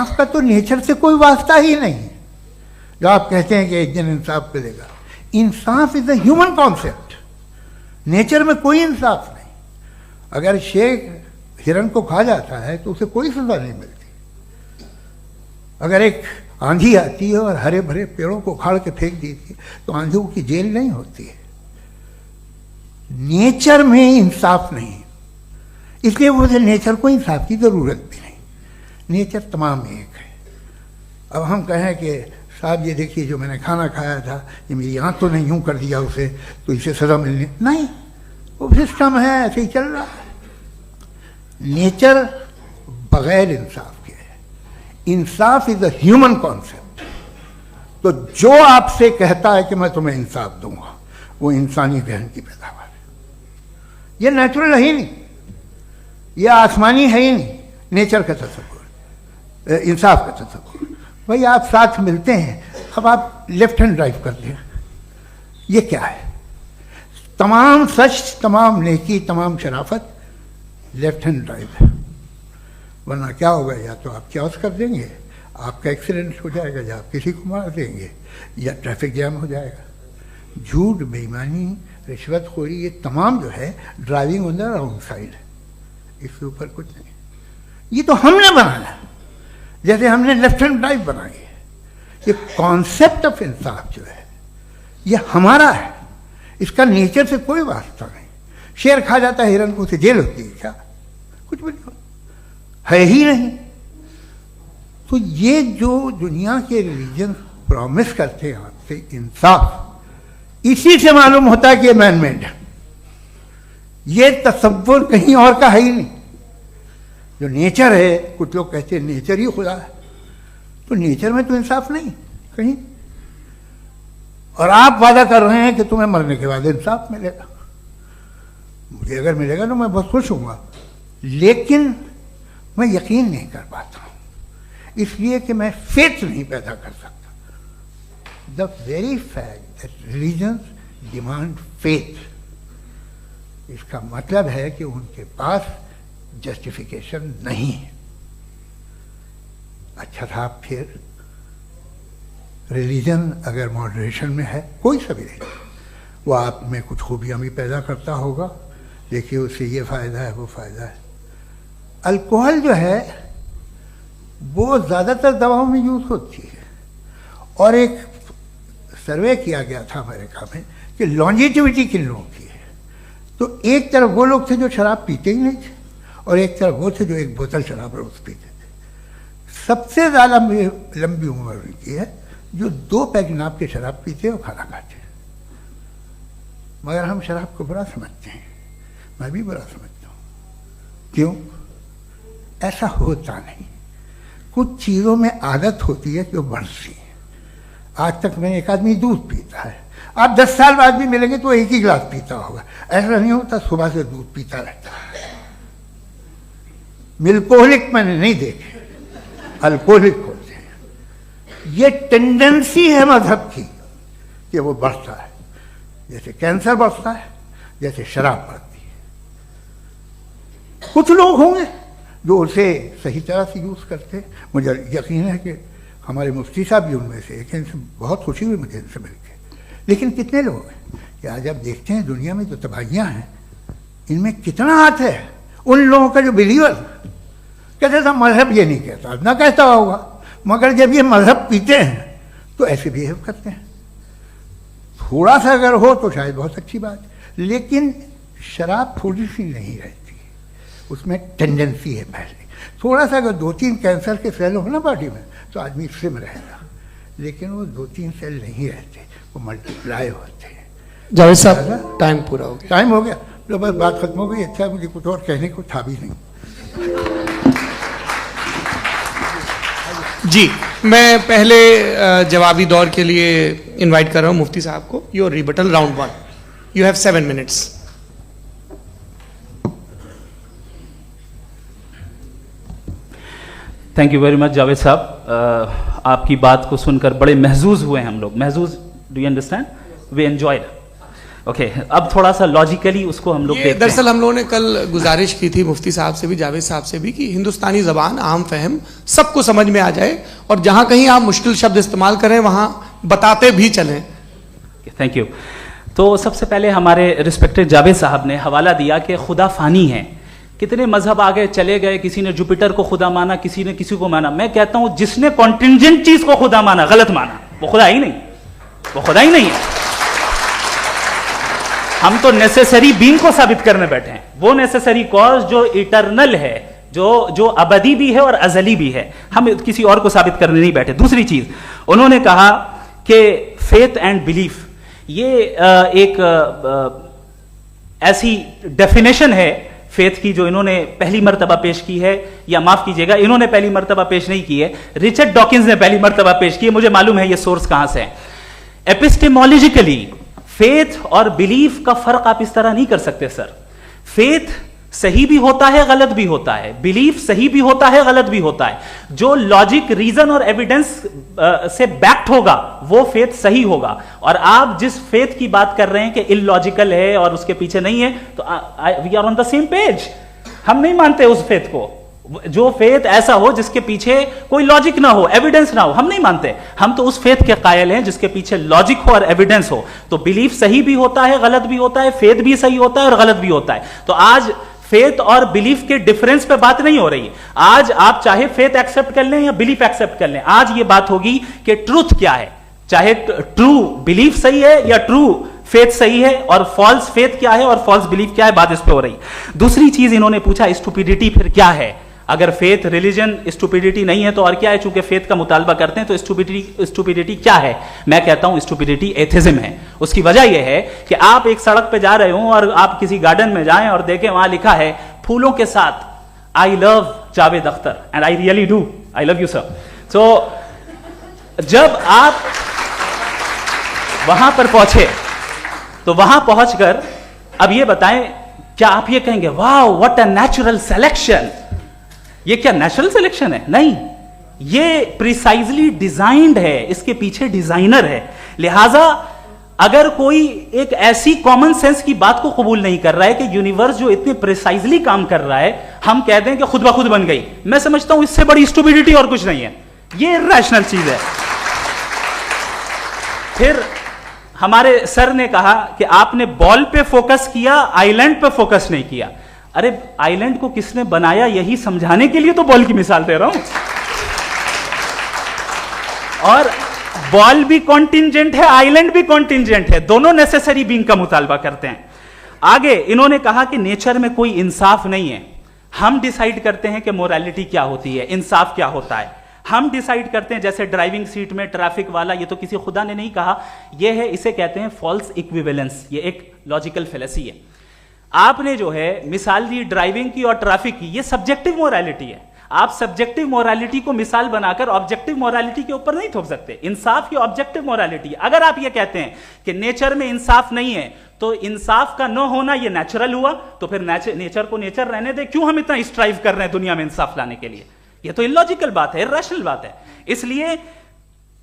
आपका तो नेचर से कोई वास्ता ही नहीं है। जो आप कहते हैं कि एक दिन इंसाफ मिलेगा, इंसाफ is a human concept, nature में कोई इंसाफ नहीं। अगर शेर हिरन को खा जाता है तो उसे कोई सजा नहीं मिलती। अगर एक आंधी आती है और हरे भरे पेड़ों को उखाड़ के फेंक देती है तो आंधियों की जेल नहीं होती है। नेचर में इंसाफ नहीं, इसलिए मुझे नेचर को इंसाफ की जरूरत भी नहीं। नेचर तमाम एक है। अब हम कहें कि साहब ये देखिए जो मैंने खाना खाया था ये मेरी आंख तो नहीं यूं कर दिया उसे तो इसे सजा मिलनी नहीं, वो सिस्टम है, ऐसे ही चल रहा है। नेचर बगैर इंसाफ के है। इंसाफ इज अ ह्यूमन कॉन्सेप्ट। तो जो आपसे कहता है कि मैं तुम्हें इंसाफ दूंगा वो इंसानी जहन की पैदावार है। ये नेचुरल है ही नहीं, ये आसमानी है ही नहीं। नेचर का तसव्वुर, इंसाफ का तसव्वुर। भाई आप साथ मिलते हैं, अब आप लेफ्ट हैंड ड्राइव करते हैं, ये क्या है? तमाम सच, तमाम नेकी, तमाम शराफत लेफ्ट हैंड ड्राइव है। वरना क्या होगा, या तो आप क्रॉस कर देंगे, आपका एक्सीडेंट हो जाएगा, या आप किसी को मार देंगे, या ट्रैफिक जैम हो जाएगा। झूठ, बेईमानी, रिश्वतखोरी, ये तमाम जो है driving on the wrong side है। इसके ऊपर कुछ नहीं। ये तो हमने बनाया, जैसे हमने लेफ्ट हैंड ड्राइव बनाई है। ये कॉन्सेप्ट ऑफ इंसाफ जो है ये हमारा है, इसका नेचर से कोई वास्ता नहीं। शेर खा जाता है हिरन को, उसे जेल होती है क्या? कुछ भी नहीं, है ही नहीं। तो ये जो दुनिया के रिलीजन प्रॉमिस करते हैं आपसे इंसाफ, इसी से मालूम होता है कि ये मैन मेड है। ये तसव्वुर कहीं और का है ही नहीं। जो नेचर है, कुछ लोग कहते हैं नेचर ही खुदा है, तो नेचर में तो इंसाफ नहीं कहीं। और आप वादा कर रहे हैं कि तुम्हें मरने के बाद इंसाफ मिलेगा। मुझे अगर मिलेगा तो मैं बहुत खुश होऊंगा, लेकिन मैं यकीन नहीं कर पाता हूं, इसलिए कि मैं फेथ नहीं पैदा कर सकता। The very fact that religions demand faith, इसका मतलब है कि उनके पास जस्टिफिकेशन नहीं है। अच्छा था फिर रिलीजन अगर मॉडरेशन में है, कोई सा भी नहीं, वो आप में कुछ खूबियां भी पैदा करता होगा, देखिए उससे ये फ़ायदा है, वो फ़ायदा है। अल्कोहल जो है वो ज़्यादातर दवाओं में यूज़ होती है, और एक सर्वे किया गया था अमेरिका में कि लॉन्जेटिविटी किन लोगों की है। तो एक तरफ वो लोग थे जो शराब पीते ही नहीं थे, और एक तरफ वो थे जो एक बोतल शराब रोज पीते थे। सबसे ज़्यादा लंबी उम्र उनकी है जो 2 पैक नाप के शराब पीते और खाना खाते हैं। मगर हम शराब को बुरा समझते हैं, मैं भी बुरा समझता हूँ। क्यों? ऐसा होता नहीं। कुछ चीज़ों में आदत होती है जो बढ़ती है। आज तक में एक आदमी दूध पीता है, आप 10 साल बाद भी मिलेंगे तो एक ही गिलास पीता होगा। ऐसा नहीं होता, सुबह से दूध पीता रहता है। मिल्कोहलिक मैंने नहीं देखे, अल्कोहलिक होते हैं। ये टेंडेंसी है मजहब की कि वो बढ़ता है, जैसे कैंसर बढ़ता है, जैसे शराब बढ़ती है। कुछ लोग होंगे जो उसे सही तरह से यूज़ करते हैं। मुझे यकीन है कि हमारे मुफ्ती साहब भी उनमें से एक, इनसे बहुत खुशी हुई मुझे इनसे मिलकर। लेकिन कितने लोग हैं कि आज आप देखते हैं दुनिया में जो तबाहियाँ हैं, इनमें कितना हाथ है उन लोगों का जो बिलीवर कहते था मजहब ये नहीं कहता, ना कहता होगा, मगर जब ये मजहब पीते हैं तो ऐसे बिहेव करते हैं। थोड़ा सा अगर हो तो शायद बहुत अच्छी बात, लेकिन शराब थोड़ी सी नहीं रहती, उसमें टेंडेंसी है पहले। थोड़ा सा अगर 2-3 कैंसर के सेल हो ना बॉडी में तो आदमी स्लिम रहेगा, लेकिन वो 2-3 सेल नहीं रहते, वो मल्टीप्लाई होते हैं। जावेद साहब टाइम पूरा हो गया। टाइम हो गया, तो बस बात खत्म हो गई। अच्छा, मुझे कुछ और कहने को था भी नहीं। जी, मैं पहले जवाबी दौर के लिए इनवाइट कर रहा हूं मुफ्ती साहब को। Your rebuttal round 1, you have 7 minutes. Thank you very much Javed साहब। आपकी बात को सुनकर बड़े महजूज हुए हम लोग। महजूज, do you understand? We enjoyed. Okay, अब थोड़ा सा लॉजिकली उसको हम लोग देखते हैं। दरअसल हम लोगों ने कल गुजारिश की थी मुफ्ती साहब से भी, जावेद साहब से भी, कि हिंदुस्तानी जबान आम फहम सबको समझ में आ जाए और जहां कहीं आप मुश्किल शब्द इस्तेमाल करें वहां बताते भी चलें। Thank you. तो सबसे पहले हमारे रिस्पेक्टेड जावेद साहब ने हवाला दिया कि खुदा फानी है, कितने मजहब आगे चले गए, किसी ने जुपिटर को खुदा माना, किसी ने किसी को माना। मैं कहता हूं जिसने कॉन्टिंजेंट चीज को खुदा माना, गलत माना, वो खुदा ही नहीं, वो खुदा ही नहीं है। हम तो नेसेसरी बीइंग को साबित करने बैठे हैं, वो नेसेसरी कॉज जो इटरनल है, जो अबदी भी है और अजली भी है, हम किसी और को साबित करने नहीं बैठे। दूसरी चीज उन्होंने कहा कि फेथ एंड बिलीफ, ये एक ऐसी डेफिनेशन है फेथ की जो इन्होंने पहली मर्तबा पेश की है, या माफ कीजिएगा इन्होंने पहली मर्तबा पेश नहीं की है, रिचर्ड डॉकिंस ने पहली मर्तबा पेश की है। मुझे मालूम है ये सोर्स कहां से है। एपिस्टेमोलॉजिकली फेथ और बिलीफ का फर्क आप इस तरह नहीं कर सकते सर। फेथ सही भी होता है, गलत भी होता है, बिलीफ सही भी होता है, गलत भी होता है। जो लॉजिक, रीजन और एविडेंस से बैक्ड होगा वो फेथ सही होगा। और आप जिस फेथ की बात कर रहे हैं कि इलॉजिकल है और उसके पीछे नहीं है, तो we are on the same page. हम नहीं मानते उस फेथ को, जो फेथ ऐसा हो जिसके पीछे कोई लॉजिक ना हो, एविडेंस ना हो, हम नहीं मानते। हम तो उस फेथ के कायल हैं जिसके पीछे लॉजिक हो और एविडेंस हो। तो बिलीफ सही भी होता है, गलत भी होता है, फेथ भी सही होता है और गलत भी होता है। तो आज फेथ और बिलीफ के डिफरेंस पे बात नहीं हो रही। आज आप चाहे फेथ एक्सेप्ट कर लें या बिलीफ एक्सेप्ट कर लें, आज ये बात होगी कि ट्रूथ क्या है, चाहे ट्रू बिलीफ सही है या ट्रू फेथ सही है, और फॉल्स फेथ क्या है और फॉल्स बिलीफ क्या है, बात इस पे हो रही। दूसरी चीज इन्होंने पूछा स्टुपिडिटी फिर क्या है। अगर फेथ रिलीजन स्टुपिडिटी नहीं है तो और क्या है, चूंकि फेथ का मुतालबा करते हैं तो स्टुपिडिटी क्या है। मैं कहता हूं स्टुपिडिटी एथिज्म है। उसकी वजह यह है कि आप एक सड़क पे जा रहे हो और आप किसी गार्डन में जाएं और देखें वहां लिखा है फूलों के साथ I love Javed Akhtar, and I really do, I love you sir. So जब आप वहां पर पहुंचे तो वहां पहुंचकर अब ये बताएं, क्या आप ये कहेंगे वाह व्हाट अ नेचुरल सिलेक्शन, ये क्या नेचुरल सिलेक्शन है? नहीं, ये प्रिसाइजली डिजाइंड है, इसके पीछे डिजाइनर है। लिहाजा अगर कोई एक ऐसी कॉमन सेंस की बात को कबूल नहीं कर रहा है कि यूनिवर्स जो इतने प्रिसाइजली काम कर रहा है, हम कह दें कि खुद ब खुद बन गई, मैं समझता हूं इससे बड़ी स्टुपिडिटी और कुछ नहीं है। ये रैशनल चीज है। फिर हमारे सर ने कहा कि आपने बॉल पे फोकस किया, आइलैंड पे फोकस नहीं किया। अरे आइलैंड को किसने बनाया यही समझाने के लिए तो बॉल की मिसाल दे रहा हूं। और बॉल भी कॉन्टिंजेंट है, आइलैंड भी कॉन्टिंजेंट है, दोनों नेसेसरी बीइंग का मुतालबा करते हैं। आगे इन्होंने कहा कि नेचर में कोई इंसाफ नहीं है। हम डिसाइड करते हैं कि मोरालिटी क्या होती है, इंसाफ क्या होता है। हम डिसाइड करते हैं, जैसे ड्राइविंग सीट में ट्रैफिक वाला, ये तो किसी खुदा ने नहीं कहा, ये है, इसे कहते हैं फॉल्स इक्विवेलेंस। ये एक लॉजिकल फेलेसी है। आपने जो है मिसाल दी ड्राइविंग की और ट्रैफिक की, ये सब्जेक्टिव मोरालिटी है। आप सब्जेक्टिव मोरालिटी को मिसाल बनाकर ऑब्जेक्टिव मोरालिटी के ऊपर नहीं थोप सकते। इंसाफ की ऑब्जेक्टिव मोरालिटी। अगर आप ये कहते हैं कि नेचर में इंसाफ नहीं है, तो इंसाफ का न होना ये नेचुरल हुआ, तो फिर नेचर को नेचर रहने दे, क्यों हम इतना स्ट्राइव कर रहे हैं दुनिया में इंसाफ लाने के लिए? ये तो इलॉजिकल बात है, इरैशनल बात है। इसलिए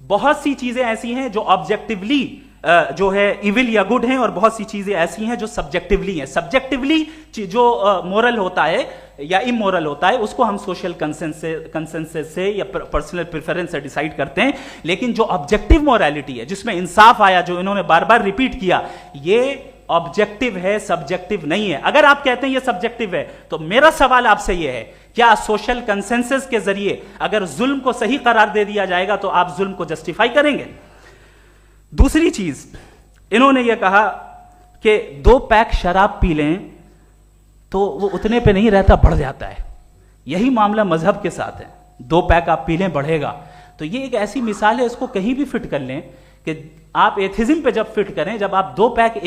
बहुत सी चीजें ऐसी हैं जो ऑब्जेक्टिवली जो है इविल या गुड हैं, और बहुत सी चीजें ऐसी हैं जो सब्जेक्टिवली हैं। सब्जेक्टिवली जो मोरल होता है या इमोरल होता है, उसको हम सोशल कंसेंसस से या पर्सनल प्रेफरेंस से डिसाइड करते हैं। लेकिन जो ऑब्जेक्टिव मोरालिटी है, जिसमें इंसाफ आया, जो इन्होंने बार बार रिपीट किया, ये ऑब्जेक्टिव है, सब्जेक्टिव नहीं है। अगर आप कहते हैं ये सब्जेक्टिव है, तो मेरा सवाल आपसे यह है, क्या सोशल कंसेंसस के जरिए अगर जुल्म को सही करार दे दिया जाएगा तो आप जुल्म को जस्टिफाई करेंगे? दूसरी चीज इन्होंने यह कहा कि 2 पैक शराब पी लें तो वो उतने पे नहीं रहता, बढ़ जाता है। यही मामला मजहब के साथ है। 2 पैक आप पी लें, बढ़ेगा। तो ये एक ऐसी मिसाल है, इसको कहीं भी फिट कर लें कि आप एथिज्म पे जब फिट करें, जब आप 2 पैक